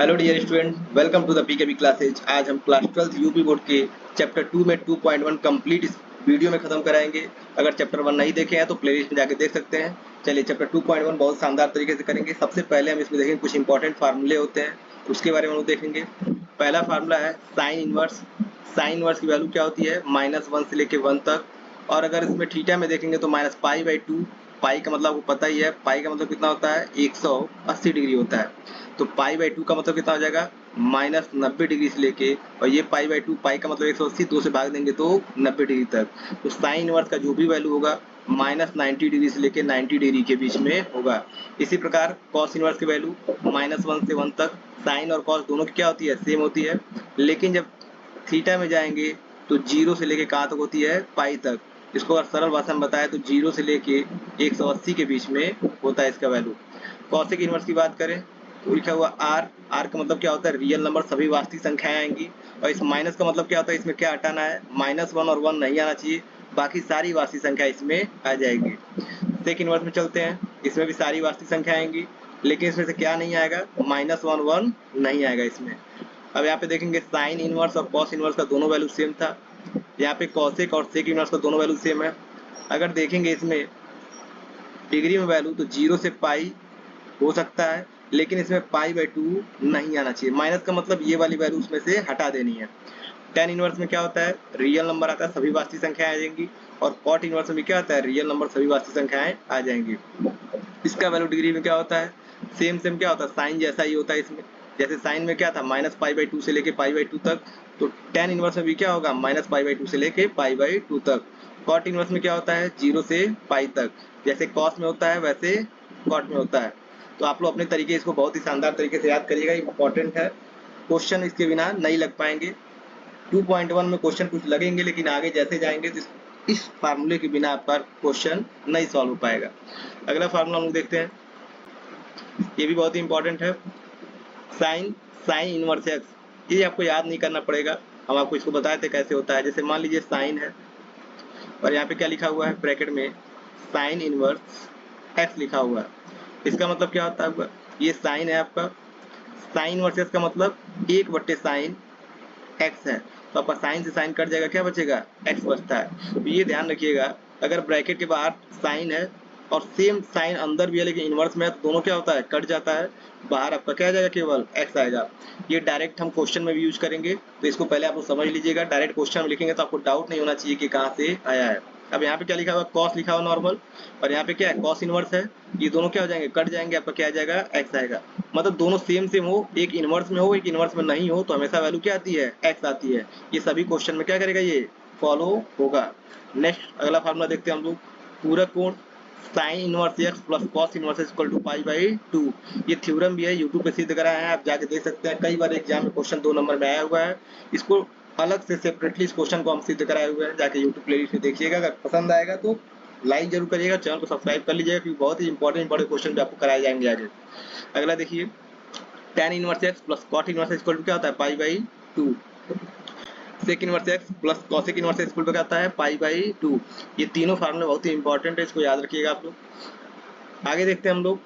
Hello dear student, welcome to the PKB classes. आज हम class 12 UP board के chapter 2 में 2.1 कंप्लीट इस वीडियो में खत्म कराएंगे। अगर चैप्टर 1 नहीं देखे हैं तो प्लेलिस्ट में जाके देख सकते हैं। चलिए चैप्टर 2.1 बहुत शानदार तरीके से करेंगे। सबसे पहले हम इसमें देखेंगे कुछ इंपॉर्टेंट फार्मूले होते हैं, उसके बारे में हम देखेंगे। पहला फार्मूला है साइन इनवर्स। साइन इनवर्स की वैल्यू क्या होती है? -1 से लेके 1 तक। और अगर इसमें थीटा में देखेंगे तो -π/2। पाई का मतलब आपको पता ही है, पाई का मतलब कितना होता है? 180 डिग्री होता है। तो π/2 का मतलब कितना हो जाएगा? -90 डिग्री से लेके, और ये π/2, पाई का मतलब 180, 2 से भाग देंगे तो 90 डिग्री तक। तो साइन इनवर्स का जो भी वैल्यू होगा -90 डिग्री से लेके 90 डिग्री के बीच में होगा। इसी प्रकार कॉस इनवर्स की वैल्यू -1 से 1 तक। साइन और कॉस दोनों की क्या होती है? सेम होती है। लेकिन जब थीटा में जाएंगे तो 0 से लेके कहाँ तक होती है? पाई तक। इसको अगर सरल भाषा में बताए तो 0 से लेके 180 के बीच में होता है इसका वैल्यू। कॉसेक इनवर्स की बात करें तो लिखा हुआ आर। आर का मतलब क्या होता है? रियल नंबर, सभी वास्तविक संख्याएं आएंगी। और इस माइनस का मतलब क्या होता है? इसमें क्या हटाना है? -1 और 1 नहीं आना चाहिए, बाकी सारी वास्तविक संख्या इसमें आ जाएगी। सेक इनवर्स में चलते हैं, इसमें भी सारी वास्तविक संख्या आएंगी, लेकिन इसमें से क्या नहीं आएगा? -1 1 नहीं आएगा इसमें। अब यहाँ पे देखेंगे साइन इनवर्स और कॉस इनवर्स का दोनों वैल्यू सेम था। यहाँ पे कॉसेक और सेक इनवर्स का दोनों वैल्यू सेम है। अगर देखेंगे इसमें डिग्री में वैल्यू तो 0 से पाई हो सकता है, लेकिन इसमें π/2 नहीं आना चाहिए। माइनस का मतलब ये वाली वैल्यू उसमें से हटा देनी है। टेन इनवर्स में क्या होता है? रियल नंबर आता है, सभी वास्तविक संख्याएं आ जाएंगी। और कॉट इनवर्स में भी क्या आता है? रियल नंबर, सभी वास्तविक संख्याएं आ जाएंगी। इसका वैल्यू डिग्री में क्या होता है? सेम सेम क्या होता है? साइन जैसा ही होता है इसमें। जैसे साइन में क्या था? -π/2 से लेके π/2 तक। तो टेन इनवर्स में भी क्या होगा? -π/2 से लेके π/2 तक। कॉट इनवर्स में क्या होता है? 0 से पाई तक। जैसे कॉस में होता है वैसे कॉट में होता है। तो आप लोग अपने तरीके इसको बहुत ही शानदार तरीके से याद करिएगा, इंपॉर्टेंट है। क्वेश्चन इसके बिना नहीं लग पाएंगे। 2.1 में क्वेश्चन कुछ लगेंगे, लेकिन आगे जैसे जाएंगे तो इस फार्मूले के बिना आपका क्वेश्चन नहीं सॉल्व हो पाएगा। अगला फार्मूला हम लोग देखते हैं, ये भी बहुत ही इंपॉर्टेंट है। साइन साइन इनवर्स एक्स, ये आपको याद नहीं करना पड़ेगा, हम आपको इसको बताए थे कैसे होता है। जैसे मान लीजिए साइन है और यहाँ पे क्या लिखा हुआ है ब्रैकेट में? साइन इनवर्स एक्स लिखा हुआ है। इसका मतलब क्या होता है? ये साइन है आपका, साइन इनवर्स एक्स का मतलब 1/साइन एक्स है। तो आपका साइन से साइन कट जाएगा, क्या बचेगा? एक्स बचता है। तो ये ध्यान रखिएगा, अगर ब्रैकेट के बाहर साइन है और सेम साइन अंदर भी है लेकिन इनवर्स में है, तो दोनों क्या होता है? कट जाता है। बाहर आपका क्या आ जाएगा? केवल एक्स आएगा। ये डायरेक्ट हम क्वेश्चन में भी यूज करेंगे, तो इसको पहले आप लोग समझ लीजिएगा। डायरेक्ट क्वेश्चन में लिखेंगे तो आपको डाउट नहीं होना चाहिए कि कहाँ से आया है। अब यहाँ पे क्या लिखा हुआ? कॉस लिखा हुआ नॉर्मल, और यहाँ पे क्या है? कॉस इनवर्स है। ये दोनों क्या हो जाएंगे? कट जाएंगे, आपका क्या आ जाएगा? एक्स आएगा। मतलब दोनों सेम सेम हो, एक इनवर्स में हो एक इनवर्स में नहीं हो, तो हमेशा वैल्यू क्या आती है? एक्स आती है। ये सभी क्वेश्चन में क्या करेगा? ये फॉलो होगा। नेक्स्ट अगला फार्मूला देखते हैं हम लोग। पूरक कोण sine inverse x plus cos inverse equal to π/2। ये थ्योरम भी है, यूट्यूब पे सिद्ध कराया है, आप जाके देख सकते हैं। कई बार एग्जाम में क्वेश्चन 2 नंबर में आया हुआ है। इसको अलग से सेपरेटली इस क्वेश्चन को हम सिद्ध कराए हुए हैं, जाके यूट्यूब प्लेलिस्ट में देखिएगा। अगर पसंद आएगा तो लाइक जरूर करिएगा, चैनल को सब्सक्राइब कर लीजिएगा, क्योंकि बहुत ही इंपॉर्टेंट क्वेश्चन भी आपको कराए जाएंगे आगे। अगला देखिए, tan inverse x plus cot inverse equal to क्या होता है? π/2। Sec inverse x plus cosec inverse x equal to क्या होता है? π/2। ये तीनों फार्मूले बहुत ही इंपॉर्टेंट है, इसको याद रखिएगा आप लोग। आगे देखते हैं हम लोग,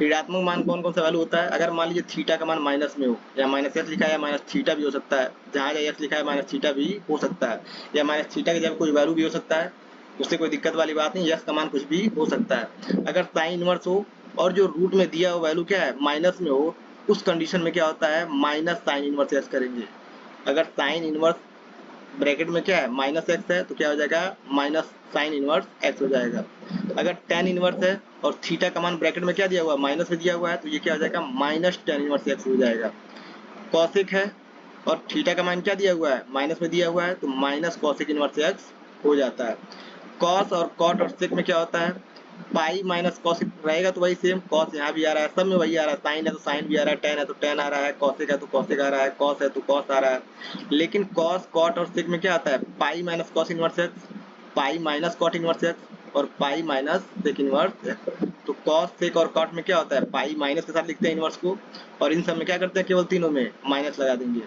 ऋणात्मक मान कौन कौन सा वैल्यू होता है? अगर मान लीजिए थीटा का मान माइनस में हो, या माइनस एक्स लिखा है या माइनस थीटा भी हो सकता है, जहाँ एक्स लिखा है माइनस थीटा भी हो सकता है, या माइनस थीटा की जगह कोई वैल्यू भी हो सकता है, उससे कोई दिक्कत वाली बात नहीं। एक्स का मान कुछ भी हो सकता है। अगर साइन इनवर्स हो और जो रूट में दिया हुआ वैल्यू क्या है? माइनस में हो, उस कंडीशन में क्या होता है? माइनस साइन इनवर्स एक्स करेंगे। अगर साइन इनवर्स ब्रैकेट में क्या है? माइनस एक्स है, तो क्या हो जाएगा? माइनस साइन इनवर्स एक्स हो जाएगा। अगर टेन इनवर्स है और थीटा का मान ब्रैकेट में क्या दिया हुआ है? माइनस में दिया हुआ है, तो ये क्या हो जाएगा? माइनस टेन इनवर्स एक्स हो जाएगा। कॉसेक है और थीटा का मान क्या दिया हुआ है? माइनस में दिया हुआ है, तो माइनस कॉसेक इनवर्स एक्स हो जाता है। कॉस और कॉट और सेक में क्या होता है? पाई माइनस कॉस रहेगा, तो वही सेम। कॉस यहाँ भी आ रहा है, सब में वही आ रहा है। साइन है तो साइन भी आ रहा है, टेन है तो टेन आ रहा है, कॉसेक है तो कॉसेक आ रहा है, कॉस है तो कॉस आ रहा है। लेकिन कॉस कॉट और सेक में क्या आता है? Pi minus cos inverse x, pi minus cot inverse x, और pi minus sec inverse x. तो कॉस सेक और कॉट में क्या होता है? पाई माइनस के साथ लिखते हैं इनवर्स को, और इन सब में क्या करते हैं? केवल तीनों में माइनस लगा देंगे।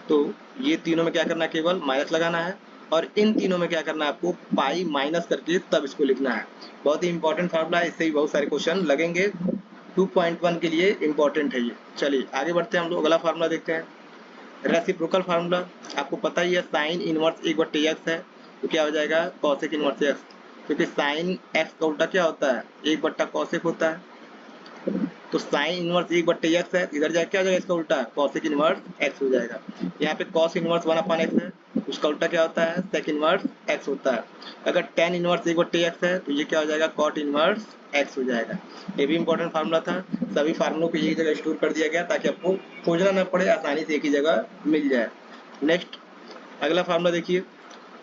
तो ये तीनों में क्या करना है? केवल माइनस लगाना है। और इन तीनों में क्या करना है आपको? पाई माइनस करके तब इसको लिखना है। बहुत ही इंपॉर्टेंट फार्मूला है, इससे भी बहुत सारे क्वेश्चन लगेंगे। 2.1 के लिए इम्पोर्टेंट है ये। चलिए आगे बढ़ते हैं हम लोग, अगला फार्मूला देखते हैं। रेसिप्रोकल फार्मूला आपको पता ही है, साइन इनवर्स 1/x है तो क्या हो जाएगा कॉसेक इनवर्स x, क्योंकि साइन x का उल्टा क्या होता है 1/कॉसेक होता है। तो साइन इनवर्स 1/x है, इधर जाके क्या हो जाएगा इसका उल्टा कॉसेक इनवर्स x हो जाएगा। यहाँ पे कॉस इनवर्स 1/x है, उसका उल्टा क्या होता है सेक इनवर्स x होता है। अगर टेन इनवर्स 1/x है तो ये क्या हो जाएगा कॉट इनवर्स x हो जाएगा। ये भी इंपॉर्टेंट फार्मूला था, सभी फार्मूलों को एक जगह स्टोर कर दिया गया ताकि आपको खोजना ना पड़े, आसानी से एक ही जगह मिल जाए। नेक्स्ट अगला फार्मूला देखिए,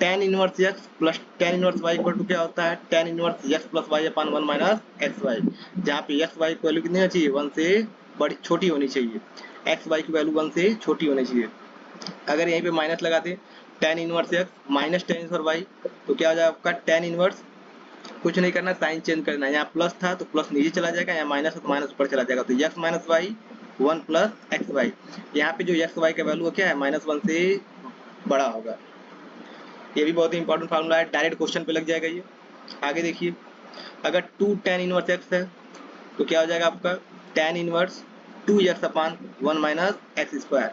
tan inverse x plus tan inverse y equal to क्या होता है tan inverse x plus y upon 1 minus x y, जहाँ पे x y की वैल्यू कितनी होनी चाहिए 1 से बड़ी छोटी होनी चाहिए, x y की वैल्यू 1 से छोटी होनी चाहिए। अगर यहीं पे माइनस लगा दे tan inverse x minus tan inverse y तो क्या हो जाएगा आपका tan इनवर्स, कुछ नहीं करना साइन चेंज करना है, यहाँ प्लस था तो प्लस नीचे चला जाएगा, यहाँ माइनस तो माइनस ऊपर चला जाएगा, तो x minus y 1 plus x y. यहाँ पे जो एक्स वाई का वैल्यू क्या है -1 से बड़ा होगा। ये भी बहुत ही इंपॉर्टेंट फार्मूला है, डायरेक्ट क्वेश्चन पे लग जाएगा ये। आगे देखिए, अगर 2 tan इनवर्स x है तो क्या हो जाएगा आपका tan इनवर्स 2x अपान 1 माइनस एक्स स्क्वायर।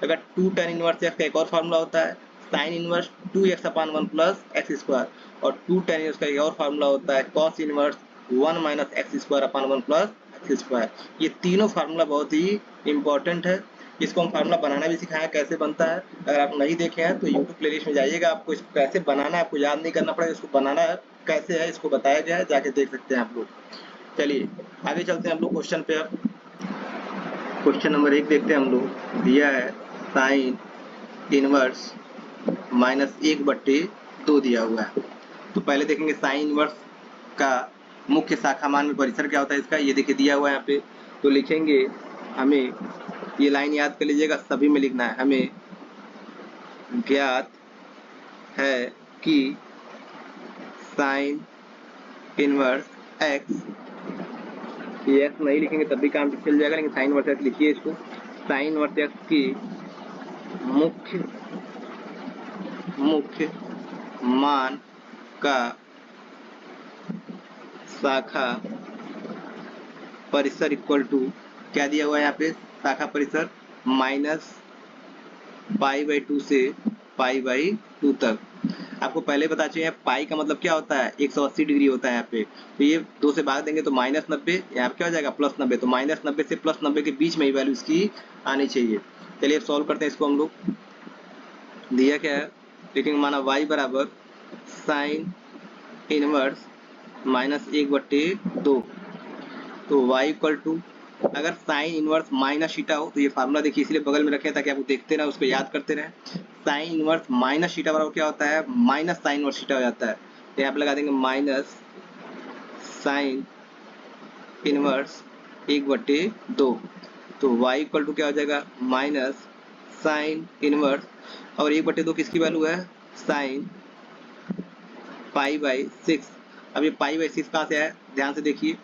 अगर 2 tan इनवर्स x का एक और फार्मूला होता है साइन इनवर्स 2x अपान 1 प्लस एक्स स्क्वायर, और 2 tan इनवर्स का एक और फार्मूला होता है cos inverse 1 minus x square upon 1 plus x square. ये तीनों फार्मूला बहुत ही इंपॉर्टेंट है, इसको हम फार्मूला बनाना भी सिखाया कैसे बनता है। अगर आप नहीं देखे हैं तो यूट्यूब प्लेलिस्ट में जाइएगा, आपको इसको कैसे बनाना है आपको याद नहीं करना पड़ेगा, इसको बनाना कैसे है इसको बताया गया है, जाके देख सकते हैं आप लोग। चलिए आगे चलते हैं हम लोग क्वेश्चन पे। अब क्वेश्चन नंबर 1 देखते हैं हम लोग, दिया है साइन इनवर्स -1/2 दिया हुआ है। तो पहले देखेंगे साइन इनवर्स का मुख्य शाखा मान में परिसर क्या होता है इसका, ये देखिए दिया हुआ है यहाँ पे। तो लिखेंगे, हमें ये लाइन याद कर लीजिएगा, सभी में लिखना है, हमें ज्ञात है कि साइन इनवर्स x, ये x नहीं लिखेंगे तब भी काम चल जाएगा, लेकिन साइन इनवर्स x लिखिए इसको। साइन इनवर्स x की मुख्य मान का शाखा परिसर इक्वल टू क्या दिया हुआ है यहाँ पे शाखा परिसर -π/2 से π/2 तक। आपको पहले बता चाहिए पाई का मतलब क्या होता है 180 डिग्री होता है यहाँ पे, तो ये 2 से भाग देंगे तो -90, यहाँ पे क्या हो जाएगा +90, तो -90 से +90 के बीच में ही वैल्यू इसकी आनी चाहिए। चलिए अब सॉल्व करते हैं इसको हम लोग। दिया क्या है, लिखेंगे माना y बराबर साइन इनवर्स -1/2, तो y इक्वल टू, अगर साइन इनवर्स माइनस शीटा हो तो ये फार्मूला देखिए इसलिए बगल में रखें ताकि आप देखते रहे उसको याद करते रहें। साइन इनवर्स माइनस शीटा बराबर क्या होता है माइनस साइन इनवर्स शीटा हो जाता है, तो यहाँ पे लगा देंगे माइनस साइन इनवर्स 1/2, तो y इक्वल टू क्या हो जाएगा माइनस साइन इनवर्स, और 1/2 किसकी वैल्यू है साइन π/6। अब ये π/6 कहाँ से है ध्यान से देखिए,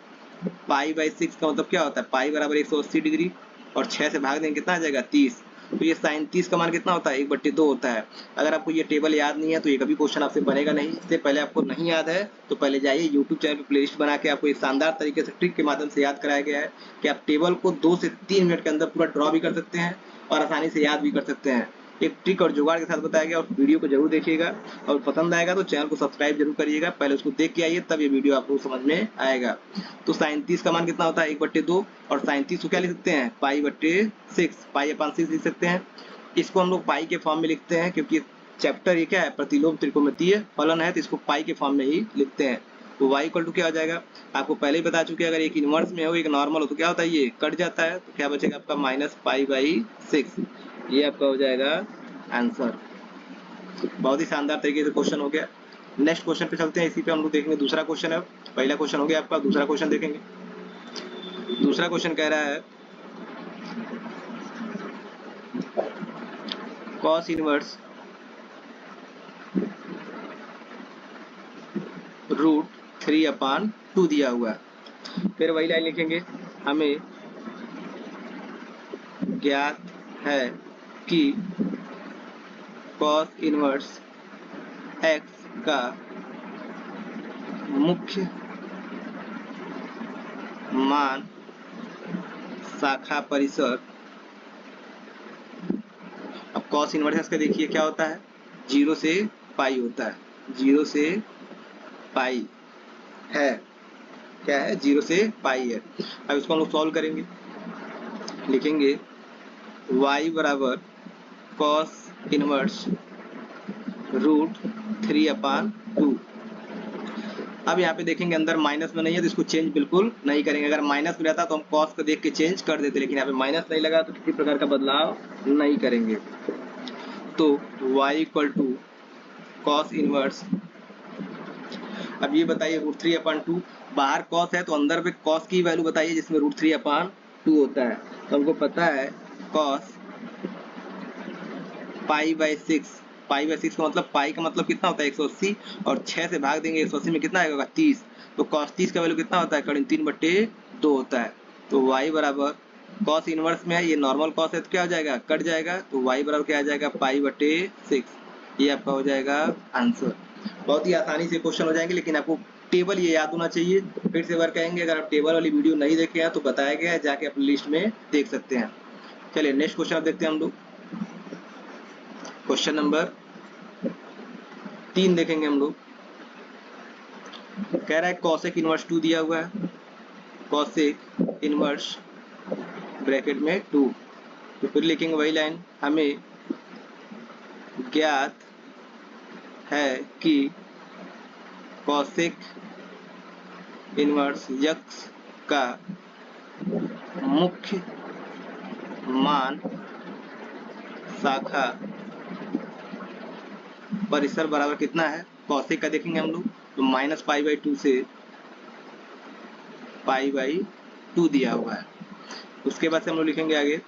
π/6 का मतलब क्या होता है पाई बराबर 180 डिग्री, और 6 से भाग देंगे कितना आ जाएगा 30, तो ये साइन 30 का मान कितना होता है 1/2 होता है। अगर आपको ये टेबल याद नहीं है तो ये कभी क्वेश्चन आपसे बनेगा नहीं, इससे पहले आपको नहीं याद है तो पहले जाइए यूट्यूब चैनल पे प्लेलिस्ट बना के आपको एक शानदार तरीके से ट्रिक के माध्यम से याद कराया गया है कि आप टेबल को 2 से 3 मिनट के अंदर पूरा ड्रॉ भी कर सकते हैं और आसानी से याद भी कर सकते हैं। एक ट्रिक और जुगाड़ के साथ बताया गया, और वीडियो को जरूर देखिएगा, और पसंद आएगा तो चैनल को सब्सक्राइब जरूर करिएगा, पहले उसको देख के आइए तब ये वीडियो आपको समझ में आएगा। तो साइन 30 का मान कितना होता है 1/2, और साइन 30 को क्या लिख सकते हैं π/6, π/6 लिख सकते हैं। इसको हम लोग पाई के फॉर्म में लिखते हैं क्योंकि चैप्टर ये क्या है प्रतिलोम त्रिकोणमितीय फलन है, तो इसको पाई के फॉर्म में ही लिखते हैं। तो y इक्वल टू क्या हो जाएगा, आपको पहले ही बता चुके हैं, अगर एक इनवर्स में हो एक नॉर्मल हो तो क्या होता है ये कट जाता है, तो क्या बचेगा आपका -π/6, ये आपका हो जाएगा आंसर। बहुत ही शानदार तरीके से क्वेश्चन हो गया। नेक्स्ट क्वेश्चन पे चलते हैं, इसी पे हम लोग देखेंगे दूसरा क्वेश्चन है, पहला क्वेश्चन हो गया आपका, दूसरा क्वेश्चन देखेंगे। दूसरा क्वेश्चन कह रहा है कॉस इनवर्स √3/2 दिया हुआ है। फिर वही लाइन लिखेंगे, हमें ज्ञात है कि कॉस इनवर्स x का मुख्य मान शाखा परिसर। अब कॉस इनवर्स इसका देखिए क्या होता है, 0 से पाई होता है, 0 से पाई है, क्या है 0 से पाई है। अब इसको हम लोग सॉल्व करेंगे, लिखेंगे y बराबर कॉस इनवर्स √3/2। अब यहाँ पे देखेंगे अंदर माइनस में नहीं है तो इसको चेंज बिल्कुल नहीं करेंगे। अगर माइनस में रहता तो हम कॉस को देख के चेंज कर देते, लेकिन यहाँ पे माइनस नहीं लगा तो किसी प्रकार का बदलाव नहीं करेंगे। तो y equal to cos inverse, अब ये बताइए √3/2, बाहर कॉस है तो अंदर पे कॉस की वैल्यू बताइए जिसमें √3/2 होता है। तो हमको पता है कॉस π/6, π/6 का मतलब पाई का मतलब कितना होता है 180, और 6 से भाग देंगे 180 में कितना आएगा 30, तो cos 30 का वैल्यू कितना होता है करीब 3/2 होता है। तो y बराबर cos इनवर्स में है, ये नॉर्मल cos है तो क्या हो जाएगा कट जाएगा, तो y बराबर क्या आ जाएगा π/6, ये आपका हो जाएगा आंसर। बहुत ही आसानी से क्वेश्चन हो जाएंगे, लेकिन आपको टेबल ये याद होना चाहिए। फिर से बार कहेंगे, अगर आप टेबल वाली वीडियो नहीं देखे हैं तो बताया गया है, जाके अपनी लिस्ट में देख सकते हैं। चलिए नेक्स्ट क्वेश्चन देखते हैं हम लोग। क्वेश्चन नंबर 3 देखेंगे हम लोग। कह रहा है कॉसेक इनवर्स 2 दिया हुआ है, कॉसेक इनवर्स ब्रैकेट में 2, तो फिर लिखेंगे वही लाइन, हमें ज्ञात है कि कॉसेक इनवर्स x का मुख्य मान शाखा परिसर बराबर कितना है। कॉसेक का देखेंगे हम लोग तो -π/2 से π/2 दिया हुआ है। उसके बाद से हम लोग लिखेंगे आगे,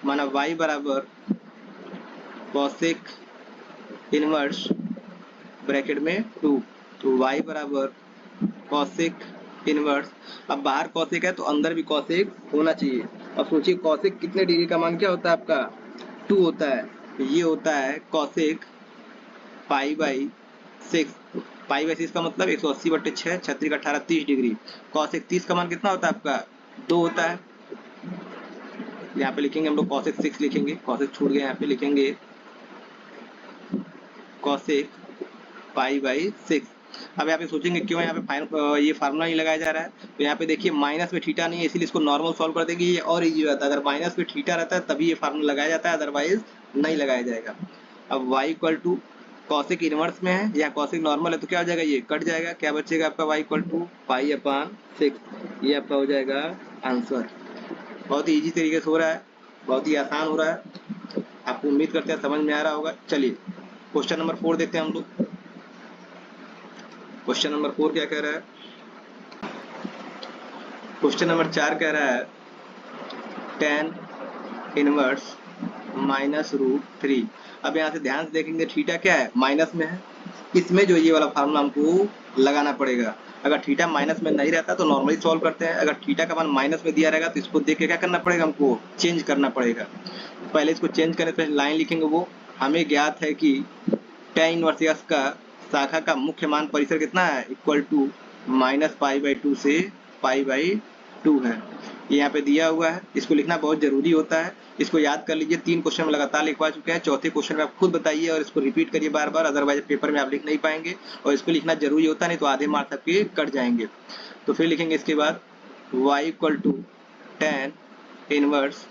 माना y बराबर कॉसेक इनवर्स ब्रैकेट में 2, तो y बराबर कॉसेक इनवर्स, अब बाहर कॉसेक है तो अंदर भी कॉसेक होना चाहिए। अब सोचिए कॉसेक कितने डिग्री का मान क्या होता है आपका 2 होता है, तो ये होता है कॉसेक π/6, π/6 का मतलब 180/6, 36 का 18, 30 डिग्री। कॉसेक 30 का मान कितना होता है आपका 2 होता है। यहाँ पे लिखेंगे हम लोग कॉसेक 6 लिखेंगे, कॉसेक छूट गया, यहाँ पे लिखेंगे कॉसेक π/6। अब यहाँ पे सोचेंगे क्यों यहाँ पे ये फार्मूला नहीं लगाया जा रहा है, तो यहाँ पे देखिए माइनस में थीटा नहीं है, इसीलिए इसको नॉर्मल सॉल्व कर देंगे, ये और इजी रहता है। अगर माइनस में थीटा रहता है तभी ये फार्मूला लगाया जाता है, अदरवाइज नहीं लगाया जाएगा। अब y equal to cosec inverse में है, यहाँ कॉसेक नॉर्मल है तो क्या हो जाएगा ये कट जाएगा, क्या बचेगा आपका y इक्वल टू π/6, ये आपका हो जाएगा आंसर। बहुत ही ईजी तरीके से हो रहा है, बहुत ही आसान हो रहा है, आपको उम्मीद करते हैं समझ में आ रहा होगा। चलिए क्वेश्चन नंबर 4 देखते हैं हम लोग। क्वेश्चन नंबर 4 क्या कह रहा है, क्वेश्चन नंबर 4 कह रहा है tan इनवर्स -√3। अब यहाँ से ध्यान से देखेंगे थीटा क्या है माइनस में है, इसमें जो ये वाला फार्मूला हमको लगाना पड़ेगा। अगर थीटा माइनस में नहीं रहता तो नॉर्मली सॉल्व करते हैं, अगर थीटा का मान माइनस में दिया रहेगा तो इसको देख के क्या करना पड़ेगा, हमको चेंज करना पड़ेगा। पहले इसको चेंज करने से लाइन लिखेंगे, वो हमें ज्ञात है कि tan इनवर्स x का शाखा का मुख्य मान परिसर कितना है इक्वल टू -π/2 से π/2 है, ये यहाँ पे दिया हुआ है। इसको लिखना बहुत जरूरी होता है, इसको याद कर लीजिए। 3 क्वेश्चन में लगातार लिखवा चुके हैं, चौथे क्वेश्चन में आप खुद बताइए और इसको रिपीट करिए बार बार, अदरवाइज पेपर में आप लिख नहीं पाएंगे, और इसको लिखना जरूरी होता नहीं तो आधे मार्क्स आपके कट जाएंगे। तो फिर लिखेंगे इसके बाद y equal to tan inverse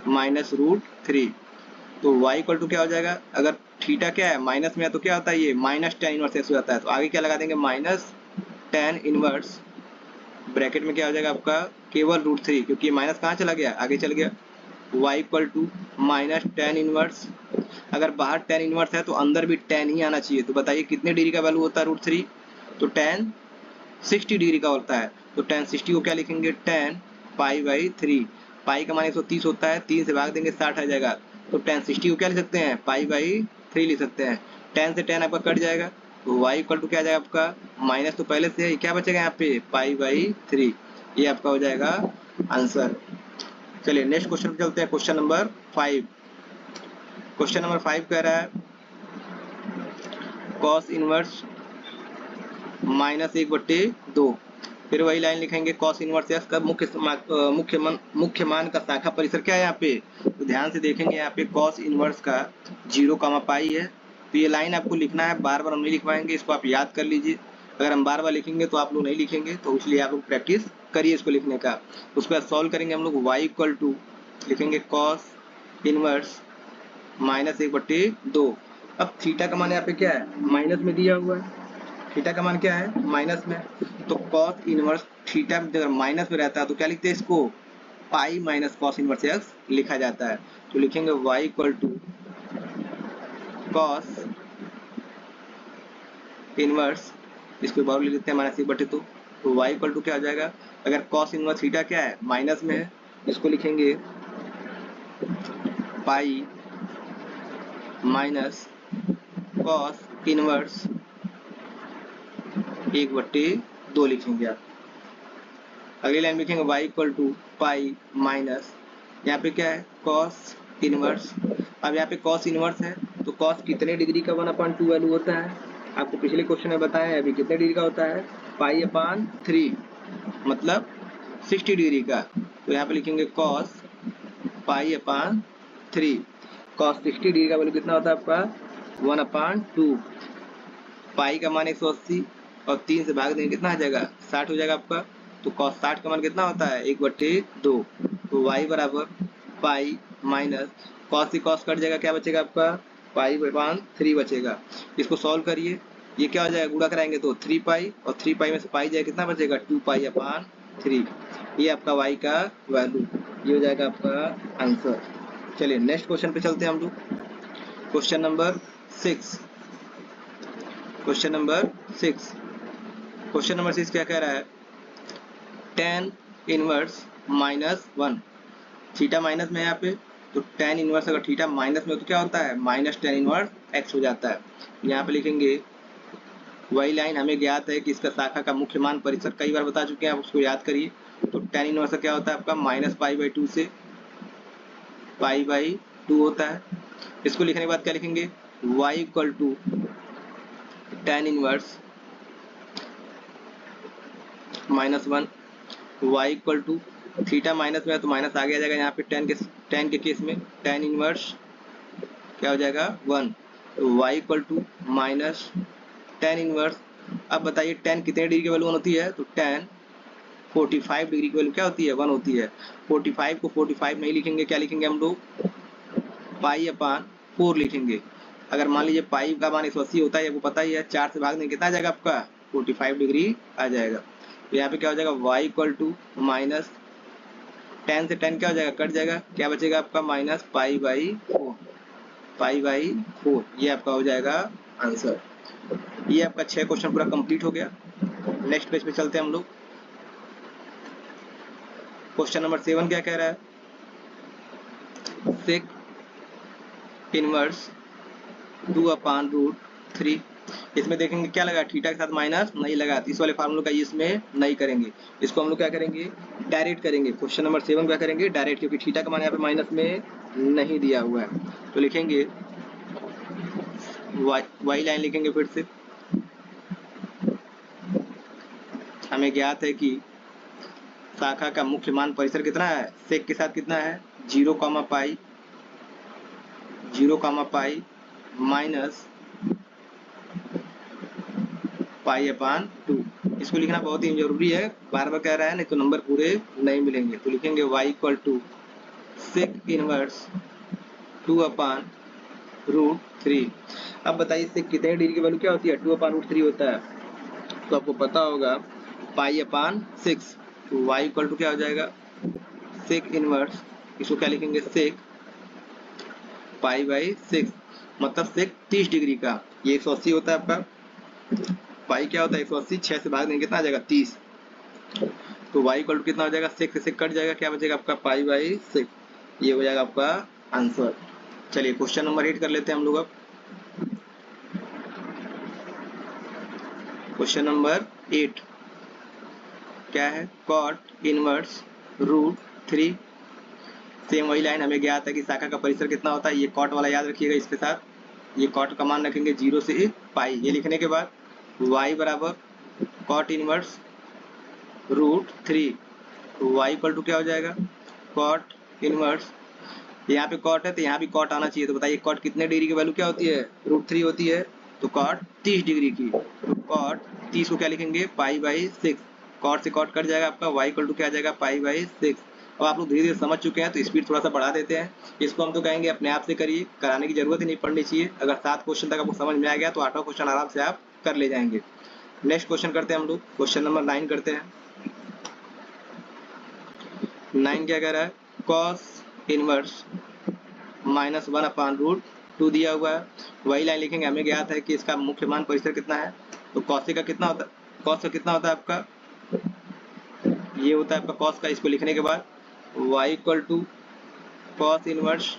-√3, तो y इक्वल टू क्या हो जाएगा, अगर थीटा क्या है माइनस में है तो क्या होता है ये -tan इनवर्स x हो जाता है, तो आगे क्या लगा देंगे -tan इनवर्स ब्रैकेट में क्या हो जाएगा आपका केवल √3, क्योंकि माइनस कहाँ चला गया आगे चल गया। y equal to -tan inverse, अगर बाहर tan इनवर्स है तो अंदर भी tan ही आना चाहिए, तो बताइए कितने डिग्री का वैल्यू होता है √3, तो tan 60 डिग्री का होता है। तो tan 60 को क्या लिखेंगे tan π/3, पाई का मान 130 होता है, 3 से भाग देंगे 60 आ जाएगा, तो tan 60 को क्या लिख सकते हैं π/3 लिख सकते हैं। tan से tan आपका कट जाएगा, तो y इक्वल टू क्या आ जाएगा आपका माइनस तो पहले से है, क्या बचेगा यहाँ पे π/3, ये आपका हो जाएगा आंसर। चलिए नेक्स्ट क्वेश्चन पे चलते हैं, क्वेश्चन नंबर 5। क्वेश्चन नंबर 5 कह रहा है cos इनवर्स -1/2, फिर वही लाइन लिखेंगे कॉस इनवर्स एक्स का मुख्य मान का शाखा परिसर क्या है यहाँ पे, तो ध्यान से देखेंगे यहाँ पे कॉस इनवर्स का 0, पाई है। तो ये लाइन आपको लिखना है, बार बार हम नहीं लिखवाएंगे, इसको आप याद कर लीजिए। अगर हम बार बार लिखेंगे तो आप लोग नहीं लिखेंगे, तो इसलिए आप लोग प्रैक्टिस करिए इसको लिखने का। उसके बाद सॉल्व करेंगे हम लोग, y इक्वल टू लिखेंगे कॉस इनवर्स -1/2। अब थीटा का मान यहाँ पे क्या है, माइनस में दिया हुआ है, थीटा का मान क्या है माइनस में, तो कॉस इनवर्स थीटा अगर माइनस में रहता है तो क्या लिखते हैं इसको, pi minus cos inverse x लिखा जाता है। तो लिखेंगे y equal to cos inverse, इसको बार लिख लेते हैं -1/2। तो y इक्वल टू क्या हो जाएगा, अगर कॉस इनवर्स थीटा क्या है माइनस में है, इसको लिखेंगे पाई माइनस कॉस इनवर्स 1/2 लिखेंगे आप। अगली लाइन लिखेंगे y equal to pi minus, यहाँ पे क्या है कॉस इनवर्स। अब यहाँ पे कॉस इनवर्स है तो कॉस कितने डिग्री का 1/2 वैल्यू होता है, आपको पिछले क्वेश्चन में बताया है, अभी कितने डिग्री का होता है, पाई/3 मतलब 60 डिग्री का। तो यहाँ पे लिखेंगे कॉस पाई/3, कॉस 60 डिग्री का वैल्यू कितना होता है आपका 1/2। पाई का मान 180 और 3 से भाग देंगे कितना आ जाएगा 60 हो जाएगा आपका। तो cos 60 का मान कितना होता है 1/2। तो y बराबर पाई माइनस कॉस से कॉस कट जाएगा, क्या बचेगा आपका पाई/3 बचेगा। इसको सॉल्व करिए, ये क्या हो जाएगा गुणा कराएंगे तो 3 पाई और 3 पाई में से पाई जाएगा कितना बचेगा 2 पाई/3। ये आपका y का वैल्यू, ये हो जाएगा आपका आंसर। चलिए नेक्स्ट क्वेश्चन पे चलते हैं हम लोग। क्वेश्चन नंबर 6, क्वेश्चन नंबर 6 क्या कह रहा है, tan इनवर्स -1, थीटा माइनस में है यहाँ पे, तो tan इनवर्स अगर थीटा माइनस में हो तो क्या होता है -tan इनवर्स x हो जाता है। यहाँ पे लिखेंगे वही लाइन हमें ज्ञात है कि इसका शाखा का मुख्य मान परिसर कई बार बता चुके हैं, आप उसको याद करिए। तो tan इनवर्स क्या होता है आपका -पाई/2 से पाई/2 होता है। इसको लिखने के बाद क्या लिखेंगे y equal to tan inverse -1, y equal to theta minus में है तो माइनस आगे आ जाएगा, यहाँ पे tan के केस में tan इनवर्स क्या हो जाएगा 1। तो y equal to minus tan inverse. अब बताइए tan कितने डिग्री की वैल्यू 1 होती है, तो tan 45 डिग्री की वैल्यू क्या होती है 1 होती है। 45 को 45 नहीं लिखेंगे, क्या लिखेंगे हम लोग पाई/4 लिखेंगे। अगर मान लीजिए पाई का मान 180 होता है, आपको पता ही है, 4 से भाग देंगे कितना आ जाएगा आपका 45 डिग्री आ जाएगा। तो यहाँ पे क्या हो जाएगा y equal to minus tan से tan क्या हो जाएगा कट जाएगा, क्या बचेगा आपका पाई/4, ये आपका हो जाएगा आंसर। ये आपका 6 क्वेश्चन पूरा कंप्लीट हो गया। नेक्स्ट पेज पे चलते हैं हम लोग। क्वेश्चन नंबर 7 क्या कह रहा है, सेक इनवर्स 2/√3। इसमें देखेंगे क्या लगा थीटा के साथ माइनस नहीं लगा, इस वाले फार्मूला का इसमें नहीं करेंगे, इसको हम लोग क्या करेंगे डायरेक्ट करेंगे। क्वेश्चन नंबर 7 क्या करेंगे डायरेक्ट, क्योंकि थीटा का मान यहाँ पे माइनस में नहीं दिया हुआ है। तो लिखेंगे y लाइन लिखेंगे, फिर से हमें ज्ञात है कि शाखा का मुख्य मान परिसर कितना है, सेक के साथ कितना है 0, पाई माइनस पाई/2। इसको लिखना बहुत ही जरूरी है, बार बार कह रहा है, नहीं तो नंबर पूरे नहीं मिलेंगे। तो लिखेंगे y equal to sec inverse 2/√3। अब बताइए सेक कितने डिग्री की वैल्यू क्या होती है 2/√3 होता है, तो आपको पता होगा पाई/6। तो y इक्वल टू क्या हो जाएगा सेक इनवर्स, इसको क्या लिखेंगे सेक पाई/6, मतलब सेक 30 डिग्री का, ये 180 होता है आपका, पाई क्या होता है 180, 6 से भाग देंगे कितना आ जाएगा 30। तो y इक्वल टू कितना हो जाएगा सेक से कट जाएगा, क्या बचेगा आपका पाई/6, ये हो जाएगा आपका आंसर। चलिए क्वेश्चन नंबर 8 कर लेते हैं हम लोग। अब क्वेश्चन नंबर 8 क्या है, कॉट इनवर्स √3। सेम वही लाइन हमें ज्ञात है कि शाखा का परिसर कितना होता है, ये कॉट वाला याद रखिएगा, इसके साथ ये कॉट का मान रखेंगे 0 से पाई। ये लिखने के बाद y बराबर कॉट इनवर्स √3। तो y इक्वल टू क्या हो जाएगा, कॉट इनवर्स, यहाँ पे कॉट है तो यहाँ भी कॉट आना चाहिए। तो बताइए कॉट कितने डिग्री की वैल्यू क्या होती है, √3 होती है। तो कॉट 30 डिग्री की, तो कॉट 30 को क्या लिखेंगे, π/6। कॉट से कॉट कट जाएगा आपका, y इक्वल टू क्या आ जाएगा, π/6। अब आप लोग धीरे धीरे समझ चुके हैं तो स्पीड थोड़ा सा बढ़ा देते हैं। इसको हम तो कहेंगे अपने आप से करिए, कराने की जरूरत ही नहीं पड़नी चाहिए। अगर 7 क्वेश्चन तक आपको समझ में आ गया तो 8वां क्वेश्चन आराम से आप कर ले जाएंगे। नेक्स्ट क्वेश्चन करते हैं हम लोग, क्वेश्चन नंबर 9 करते हैं। 9 क्या कह रहा है, कॉस इनवर्स -1/√2 दिया हुआ है। वही लाइन लिखेंगे, हमें ज्ञात है कि इसका मुख्य मान परिसर कितना है। तो कॉस का कितना होता है, कॉस का कितना होता है आपका, ये होता है आपका कॉस का। इसको लिखने के बाद y equal to cos inverse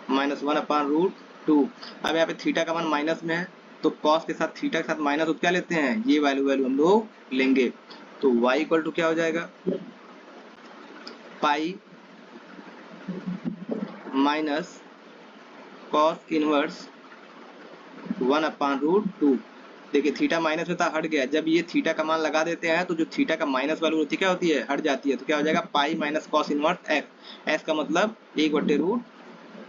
-1/√2। अब यहाँ पे थीटा का मान माइनस में है, तो कॉस के साथ थीटा के साथ माइनस, तो क्या लेते हैं, ये वैल्यू हम लोग लेंगे। तो y इक्वल टू क्या हो जाएगा, पाई माइनस कॉस इनवर्स 1/√2। देखिए थीटा माइनस में था, हट गया। जब ये थीटा का मान लगा देते हैं तो जो थीटा का माइनस वैल्यू होती है क्या होती है, हट जाती है। तो क्या हो जाएगा, पाई minus cos inverse x. X का मतलब 1/√1/√2,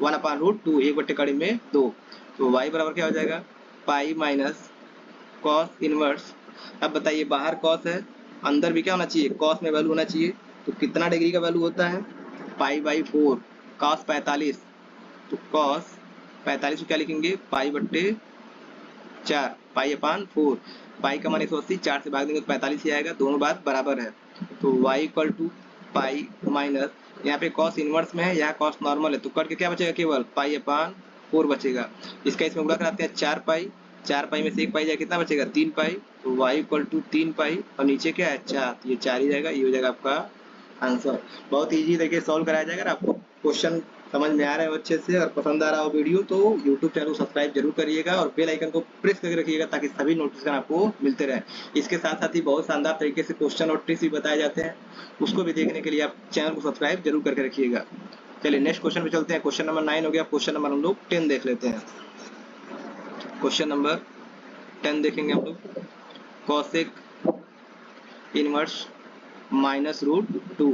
1/2। तो y बराबर क्या हो जाएगा, पाई माइनस कॉस इनवर्स। अब बताइए बाहर कॉस है, अंदर भी क्या होना चाहिए, कॉस में वैल्यू होना चाहिए। तो कितना डिग्री का वैल्यू होता है, π/4। कॉस 45, तो कॉस 45 को क्या लिखेंगे, π/4, π/4। पाई का मान 180, 4 से भाग देंगे तो 45 ही आएगा, दोनों बात बराबर है। तो y equal to pi minus, यहाँ पे कॉस इनवर्स में है, यहाँ कॉस नॉर्मल है, तो कट के क्या बचेगा, केवल π/4 बचेगा। इसका इसमें गुणा कराते हैं 4 पाई, 4 पाई में से 1 पाई जाए कितना बचेगा, 3 पाई। तो y इक्वल टू 3 पाई और नीचे क्या है 4, ये 4 ही जाएगा, ये हो जाएगा आपका आंसर। बहुत इजी तरीके से सॉल्व कराया जाएगा। अगर आपको क्वेश्चन समझ में आ रहा है अच्छे से और पसंद आ रहा हो वीडियो, तो यूट्यूब चैनल को सब्सक्राइब जरूर करिएगा और बेल आइकन को प्रेस करके रखिएगा ताकि सभी नोटिफिकेशन आपको मिलते रहे। इसके साथ साथ ही बहुत शानदार तरीके से क्वेश्चन और ट्रिक्स भी बताए जाते हैं, उसको भी देखने के लिए आप चैनल को सब्सक्राइब जरूर करके रखिएगा। चलिए नेक्स्ट क्वेश्चन पे चलते हैं। क्वेश्चन नंबर 9 हो गया, क्वेश्चन नंबर हम लोग 10 देख लेते हैं। क्वेश्चन नंबर 10 देखेंगे हम लोग, कॉसेक इनवर्स -√2।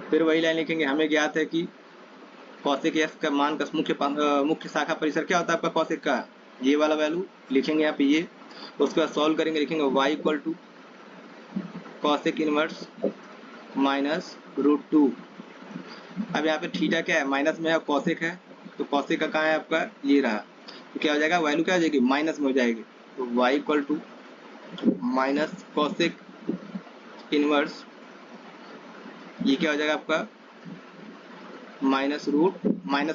फिर वही लाइन लिखेंगे, हमें ज्ञात है कि कॉसेक एक्स का मान का मुख्य शाखा परिसर क्या होता है आपका कॉसेक का, ये वाला वैल्यू लिखेंगे यहाँ पे ये। उसके बाद सॉल्व करेंगे, लिखेंगे y equal to cosec inverse -√2। अब यहाँ पे थीटा क्या है, माइनस में है, कॉसेक है, तो कॉसेक का कहाँ है आपका, ये रहा। तो क्या हो जाएगा, वैल्यू क्या हो जाएगी, माइनस में हो जाएगी। तो y equal to minus cosec inverse, ये क्या हो जाएगा आपका माइनस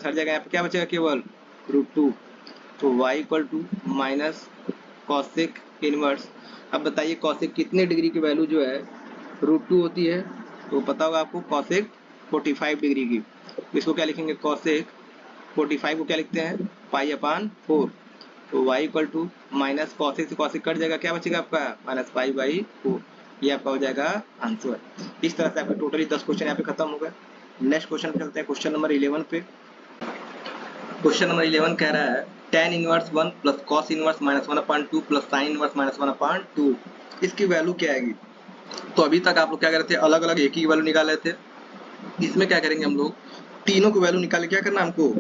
हट जाएगा, यहाँ पे क्या बचेगा, केवल √2। तो y equal to minus cosec inverse. अब बताइए कॉसेक कितने डिग्री की वैल्यू जो है √2 होती है, तो पता होगा आपको, कॉसेक 45 डिग्री की। इसको क्या लिखेंगे, कॉसेक 45 को क्या लिखते हैं, π/4। तो y equal to minus cosec से कॉसेक कट जाएगा, क्या बचेगा आपका, -π/4। ये आपका हो जाएगा आंसर। इस तरह से आपके टोटली 10 क्वेश्चन यहाँ पे खत्म हो गए। नेक्स्ट क्वेश्चन पे चलते हैं, क्वेश्चन नंबर 11 पे। क्वेश्चन नंबर 11 कह रहा है tan inverse 1 plus cos inverse -1/2 plus sine inverse -1/2, इसकी वैल्यू क्या आएगी। तो अभी तक आप लोग क्या कर रहे थे, अलग अलग एक ही वैल्यू निकाल रहे थे। इसमें क्या करेंगे हम लोग, तीनों को वैल्यू निकाल, क्या करना है हमको,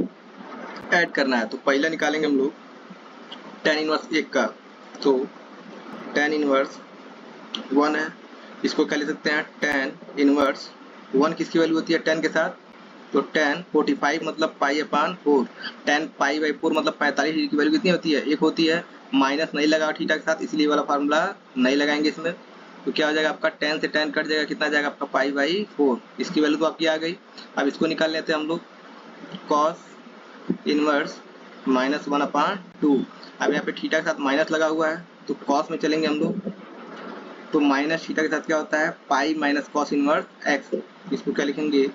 ऐड करना है। तो पहला निकालेंगे हम लोग tan इनवर्स 1 का, तो tan इनवर्स 1 है, इसको क्या ले सकते हैं, tan इनवर्स 1 किसकी वैल्यू होती है, tan के साथ, तो tan 45 मतलब π/4, tan π/4 मतलब 45 डिग्री की वैल्यू कितनी होती है, 1 होती है। माइनस नहीं लगा थीटा के साथ, इसलिए वाला फार्मूला नहीं लगाएंगे इसमें। तो क्या हो जाएगा आपका, tan से tan कट जाएगा, कितना जाएगा आपका π/4, इसकी वैल्यू तो आपकी आ गई। अब इसको निकाल लेते हैं हम लोग, cos इनवर्स -1/2। अब यहाँ पे थीटा के साथ माइनस लगा हुआ है, तो cos में चलेंगे हम लोग, तो माइनस थीटा के साथ क्या होता है, pi minus cos inverse x. इसको क्या लिखेंगे,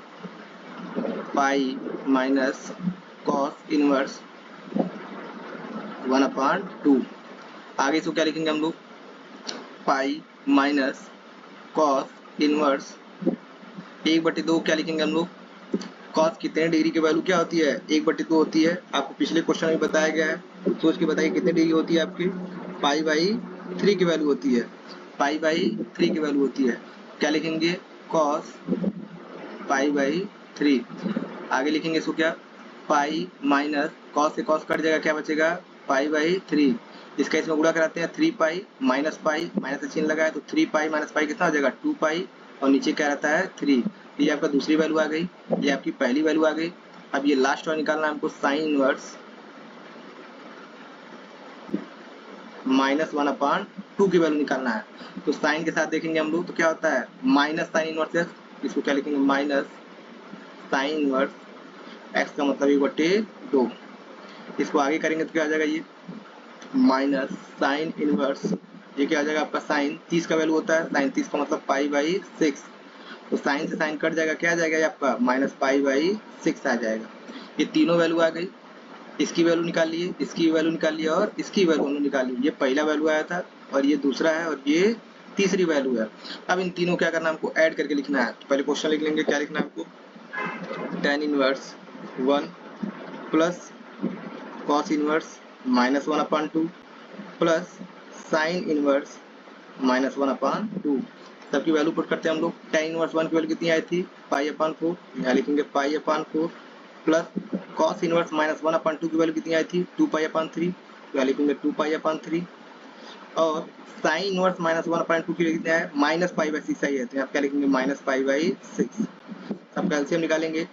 पाई माइनस कॉस इनवर्स 1/2। आगे इसको क्या लिखेंगे हम लोग, पाई माइनस कॉस इनवर्स 1/2 क्या लिखेंगे हम लोग, कॉस कितने डिग्री की वैल्यू क्या होती है, 1/2 होती है। आपको पिछले क्वेश्चन में बताया गया है, सोच के बताइए कितने डिग्री होती है आपकी, π/3 की वैल्यू होती है। पाई बाई 3 की वैल्यू होती है। क्या लिखेंगे? Cos pi by 3। आगे लिखेंगे इसको क्या? पाई माइनस कॉस से कॉस कट जाएगा, क्या बचेगा? Pi by 3। इसका इसमें गुणा कराते हैं, 3 पाई माइनस का चिन्ह लगा है तो 3 पाई माइनस पाई कितना हो जाएगा? 2 पाई, और नीचे क्या रहता है? 3। ये आपका दूसरी वैल्यू आ गई, ये आपकी पहली वैल्यू आ गई। अब ये लास्ट वाला निकालना है हमको, साइन इनवर्स -1/2 की वैल्यू निकालना है। तो साइन के साथ देखेंगे हम लोग तो क्या होता है? माइनस साइन इनवर्स एक्स, इसको क्या लिखेंगे? माइनस साइन इनवर्स एक्स का मतलब 1/2। इसको आगे करेंगे तो क्या आ जाएगा? ये माइनस साइन इनवर्स, ये क्या आ जाएगा आपका? साइन 30 का वैल्यू होता है, साइन 30 का मतलब पाई बाई 6। तो साइन से साइन कट जाएगा, क्या आ जाएगा ये आपका? माइनस पाई बाई 6 आ जाएगा। ये तीनों वैल्यू आ गई। इसकी वैल्यू निकाल लिए, इसकी वैल्यू निकाल लिए और इसकी वैल्यू हमने निकाल ली। ये पहला वैल्यू आया था और ये दूसरा है और ये तीसरी वैल्यू है। अब इन तीनों क्या करना है हमको? ऐड करके लिखना है। तो पहले क्वेश्चन लिख लेंगे, क्या लिखना है हमको? tan inverse 1 plus cos inverse -1/2 plus sine inverse -1/2। सबकी वैल्यू पुट करते हैं हम लोग। tan इनवर्स 1 की वैल्यू कितनी आई थी? पाई/4। यहाँ लिखेंगे पाई/4 प्लस कॉस इनवर्स -1/2 की वैल्यू कितनी आई थी? 2 पाई/3। यहाँ लिखेंगे 2 पाई/3 और साइन इनवर्स -1/2 की वैल्यू कितनी है? -पाई/6 आई है, तो यहाँ क्या लिखेंगे? -पाई/6। सबका एलसीएम निकालेंगे,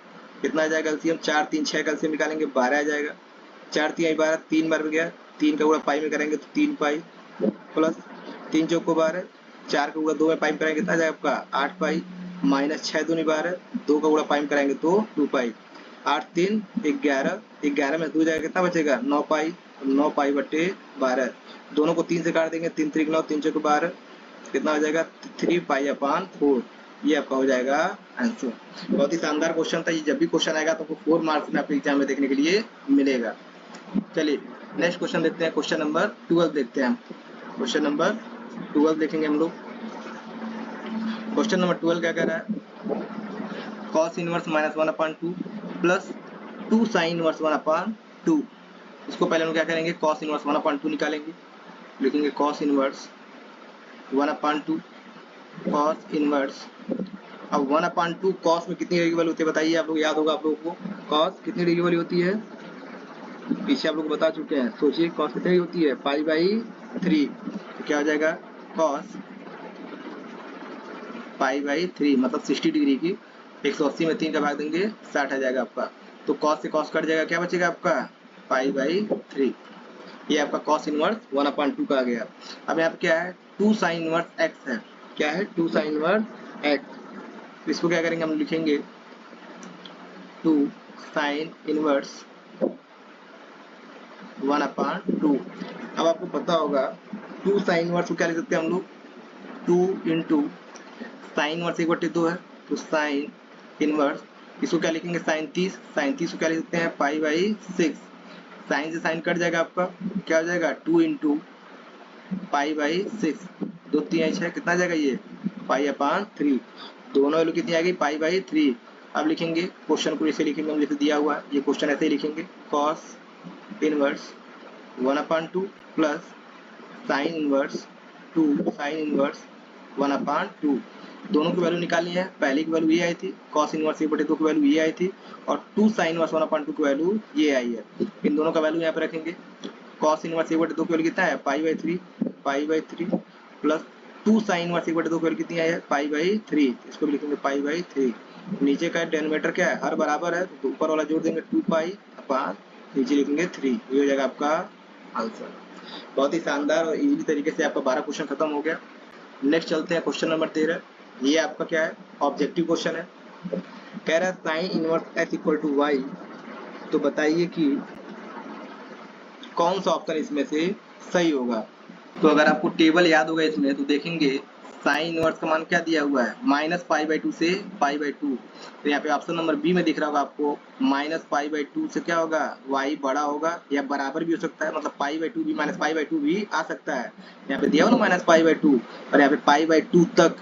कितना आ जाएगा एलसीएम? 4 3 6 का एलसीएम निकालेंगे, 12 आ जाएगा। 4 3 12, 3 बार में गया, 3 का गुणा पाई में करेंगे तो 3 पाई प्लस 3 चौक को 12, 4 का गुणा 2 में पाई में करेंगे कितना आ जाएगा आपका? 8 पाई माइनस 6 दूनी 12, 2 का गुणा पाई में कराएंगे तो 2 पाई, 8 3 11, 11 में 2 जाएगा, कितना बचेगा? 9 पाई, 9 पाई बटे 12। दोनों को 3 से काट देंगे, 3 3 9, 3 चौक 12, कितना हो जाएगा? 3 पाई/4। ये आपका हो जाएगा आंसर। बहुत ही शानदार क्वेश्चन था। ये जब भी क्वेश्चन आएगा तो आपको 4 मार्क्स में आपके एग्जाम में देखने के लिए मिलेगा। चलिए नेक्स्ट क्वेश्चन देखते हैं, क्वेश्चन नंबर 12 देखते हैं। क्वेश्चन नंबर 12 देखेंगे हम लोग। क्वेश्चन नंबर 12 क्या कह रहा है? cos inverse -1/2 plus 2 sine inverse 1/2। इसको पहले हम क्या करेंगे? cos इनवर्स 1/2 निकालेंगे, लिखेंगे cos इनवर्स 1/2 cos इनवर्स। अब 1/2 cos में कितनी डिग्री वाली होती है बताइए? आप लोग याद होगा आप लोगों को, cos कितनी डिग्री वाली होती है? पीछे आप लोग बता चुके हैं, सोचिए cos कितनी होती है? पाई/3। तो क्या हो जाएगा? cos पाई/3 मतलब 60 डिग्री की 180 में 3 का भाग देंगे 60 आ जाएगा आपका। तो cos से cos कट जाएगा, क्या बचेगा आपका? पाई/3। ये आपका cos इनवर्स 1/2 का आ गया। अब यहाँ पे क्या है? 2 साइन इनवर्स x है। क्या है? 2 साइन इनवर्स x। इसको क्या करेंगे? हम लिखेंगे 2 साइन इनवर्स 1/2। अब आपको पता होगा 2 साइन इनवर्स को क्या लिख सकते हैं हम लोग? 2 इंटू साइन इनवर्स 1/2 है तो साइन इनवर्स, इसको क्या लिखेंगे? साइन 30। साइन 30 को क्या लिख सकते हैं? पाई/6। साइन से साइन कट जाएगा आपका, क्या हो जाएगा? 2 इंटू पाई/6, 2 3 6, कितना आ जाएगा ये? पाई/3। दोनों वैल्यू कितनी आ गई? पाई/3। अब लिखेंगे क्वेश्चन को ऐसे लिखेंगे हम जैसे दिया हुआ है, ये क्वेश्चन ऐसे ही लिखेंगे, cos inverse 1/2 plus sine inverse 2 sine inverse 1/2। दोनों की वैल्यू निकालनी है। पहले की वैल्यू ये आई थी, cos इनवर्स 1/2 की वैल्यू ये आई थी और 2 साइन इनवर्स 1/2 की वैल्यू ये आई है। इन दोनों का वैल्यू यहाँ पे रखेंगे। cos इनवर्स 1/2 की वैल्यू कितना है? पाई/3 प्लस 2 साइन इनवर्स 1/2 की वैल्यू कितनी आई है? पाई/3। इसको भी लिखेंगे पाई/3। नीचे का डेनोमीटर क्या है? हर बराबर है तो ऊपर वाला जोड़ देंगे 2 पाई अपान नीचे लिखेंगे 3। ये हो जाएगा आपका आंसर। बहुत ही शानदार और इजी तरीके से आपका 12 क्वेश्चन खत्म हो गया। नेक्स्ट चलते हैं क्वेश्चन नंबर 13। ये आपका क्या है? ऑब्जेक्टिव क्वेश्चन है। कह रहा है sine inverse x equal to y. तो बताइए कि कौन सा ऑप्शन इसमें से सही होगा। तो अगर आपको टेबल याद होगा इसमें तो देखेंगे साइन इनवर्स का मान क्या दिया हुआ है? -पाई/2 से पाई/2। तो यहाँ पे ऑप्शन नंबर बी में दिख रहा होगा आपको, -पाई/2 से क्या होगा? y बड़ा होगा या बराबर भी हो सकता है, मतलब पाई/2 भी -पाई/2 भी आ सकता है। यहाँ पे दिया हो ना -पाई/2 और यहाँ पे पाई/2 तक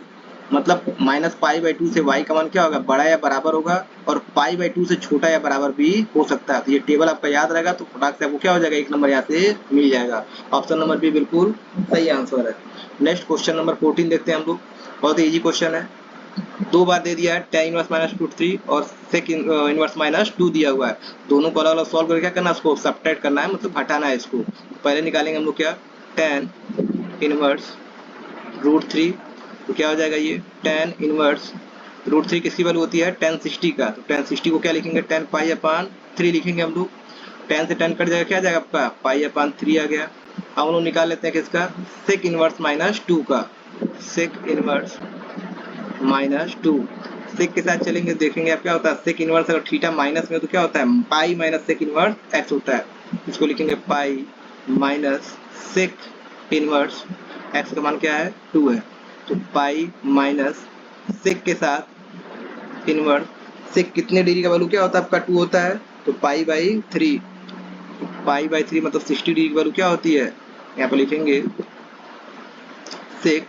मतलब माइनस पाई बाई 2 से y का मान क्या होगा, बड़ा या बराबर होगा, और पाई बाई 2 से छोटा या बराबर भी हो सकता है। तो ये टेबल आपका याद रहेगा तो फटाक से आपको क्या हो जाएगा, 1 नंबर यहाँ से मिल जाएगा। ऑप्शन नंबर बी बिल्कुल सही आंसर है। नेक्स्ट क्वेश्चन नंबर 14 देखते हैं हम लोग। बहुत इजी क्वेश्चन है, 2 बार दे दिया है tan इनवर्स माइनस रूट 3 और sec इनवर्स माइनस 2 दिया हुआ है। दोनों को अलग अलग सॉल्व करके क्या करना है, उसको सब्ट्रैक्ट करना है, मतलब घटाना है इसको। पहले निकालेंगे हम लोग क्या, tan इनवर्स रूट 3, तो क्या हो जाएगा ये tan इनवर्स रूट 3 किसकी वैल्यू होती है, tan 60 का। तो tan 60 को क्या लिखेंगे, tan पाई अपान 3 लिखेंगे हम लोग। tan से tan कट जाएगा, क्या आ जाएगा आपका, पाई अपान 3 आ गया। अब हम लोग निकाल लेते हैं किसका, sec इनवर्स माइनस 2 का। sec इनवर्स माइनस 2, सेक के साथ चलेंगे, देखेंगे आप क्या होता है, सेक इनवर्स अगर थीटा माइनस में तो क्या होता है, pi minus sec inverse x होता है। इसको लिखेंगे pi minus sec inverse x का मान क्या है, 2 है। तो पाई माइनस सेक के साथ इनवर्स सेक कितने डिग्री का वैल्यू क्या होता है आपका, 2 होता है, तो पाई बाई 3। पाई बाई 3 मतलब 60 डिग्री की वैल्यू क्या होती है, यहाँ पर लिखेंगे सेक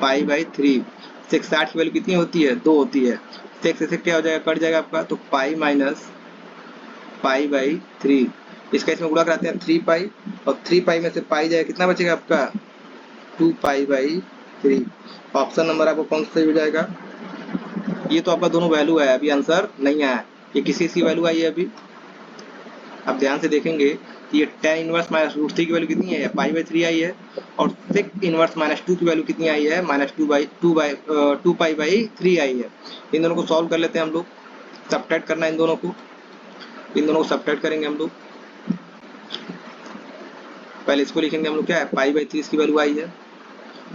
पाई बाई 3। सेक 60 की वैल्यू कितनी होती है, 2 होती है। सेक से क्या हो जाएगा, कट जाएगा आपका, तो पाई माइनस पाई बाई 3। इसका इसमें गुणा कराते हैं 3 पाई, और 3 पाई में से पाई जाएगा, कितना बचेगा आपका, 2 पाई बाई 3। ऑप्शन नंबर आपको कौन सा सही हो जाएगा, ये तो आपका दोनों वैल्यू है, अभी आंसर नहीं आया। ये किसी की वैल्यू आई है अभी, आप ध्यान से देखेंगे कि ये tan इनवर्स माइनस रूट 3 की वैल्यू कितनी है, पाई बाई 3 आई है, और सेक इनवर्स माइनस 2 की वैल्यू कितनी आई है, माइनस 2 पाई बाई 3 आई है। इन दोनों को सॉल्व कर लेते हैं हम लोग, सब्ट्रैक्ट करना है इन दोनों को, इन दोनों को सब्ट्रैक्ट करेंगे हम लोग। पहले इसको लिखेंगे हम लोग, क्या है, पाई बाई 3 इसकी वैल्यू आई है,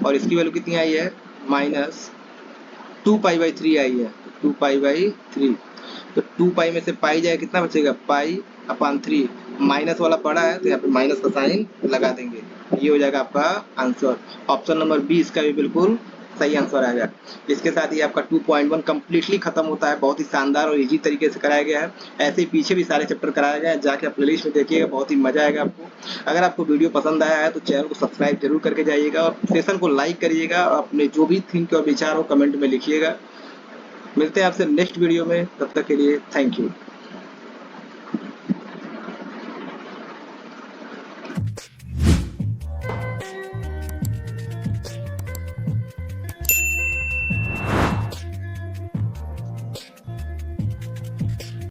और इसकी वैल्यू कितनी आई है, माइनस 2 पाई बाई 3 आई है, 2 पाई बाई 3। तो 2 पाई में से पाई जाए, कितना बचेगा, पाई अपान 3। माइनस वाला पड़ा है तो यहाँ पे माइनस का साइन लगा देंगे, ये हो जाएगा आपका आंसर। ऑप्शन नंबर बी इसका भी बिल्कुल सही आंसर आएगा। इसके साथ ही आपका 2.1 कम्प्लीटली खत्म होता है। बहुत ही शानदार और इजी तरीके से कराया गया है। ऐसे ही पीछे भी सारे चैप्टर कराया गया है, जाके आप प्लेलिस्ट में देखिएगा, बहुत ही मजा आएगा आपको। अगर आपको वीडियो पसंद आया है तो चैनल को सब्सक्राइब जरूर करके जाइएगा, और सेशन को लाइक करिएगा, और अपने जो भी थिंक और विचार हो कमेंट में लिखिएगा। मिलते हैं आपसे नेक्स्ट वीडियो में, तब तक के लिए थैंक यू।